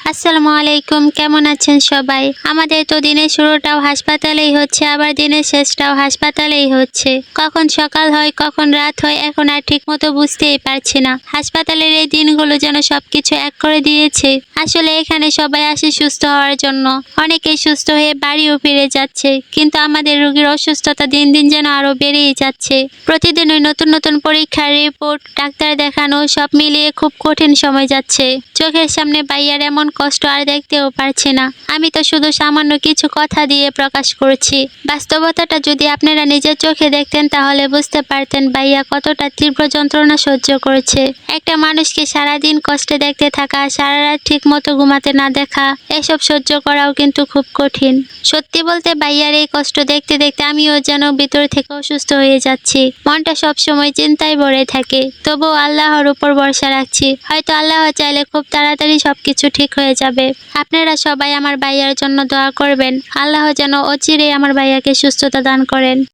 আসসালামু আলাইকুম, কেমন আছেন সবাই? আমাদের তো দিনের শুরুটাও হাসপাতালেই হচ্ছে, আবার দিনের শেষটাও হাসপাতালেই হচ্ছে। কখন সকাল হয় কখন রাত হয় এখন আর ঠিকমতো বুঝতেই পারছি না। হাসপাতালের এই দিনগুলো যেন সবকিছু এক করে দিয়েছে। আসলে এখানে সবাই আসে সুস্থ হওয়ার জন্য, অনেকেই সুস্থ হয়ে বাড়িও ফিরে যাচ্ছে, কিন্তু আমাদের রোগীর অসুস্থতা দিন দিন যেন আরো বেড়েই যাচ্ছে। প্রতিদিনই নতুন নতুন পরীক্ষার রিপোর্ট, ডাক্তার দেখানো সব মিলিয়ে খুব কঠিন সময় যাচ্ছে। চোখের সামনে ভাইয়ার এমন কষ্ট আর দেখতেও পারছি না। আমি তো শুধু সামান্য কিছু কথা দিয়ে প্রকাশ করছি। বাস্তবতাটা যদি আপনারা নিজের চোখে দেখতেন তাহলে বুঝতে পারতেন ভাইয়া কতটা তীব্র যন্ত্রণা সহ্য করেছে। একটা মানুষকে সারাদিন কষ্টে দেখতে থাকা, সারা রাত ঠিক মতো ঘুমাতে না দেখা, এসব সহ্য করাও কিন্তু খুব কঠিন। সত্যি বলতে ভাইয়ার এই কষ্ট দেখতে দেখতে আমিও যেন ভিতর থেকে অসুস্থ হয়ে যাচ্ছি। মনটা সবসময় চিন্তায় ভরে থাকে, তবুও আল্লাহর উপর ভরসা রাখছি। হয়তো আল্লাহ চাইলে খুব তাড়াতাড়ি সবকিছু ঠিক হয়ে যাবে। আপনারা সবাই আমার ভাইয়ার জন্য দোয়া করবেন। আল্লাহ যেন অচিরেই আমার ভাইয়াকে সুস্থতা দান করেন।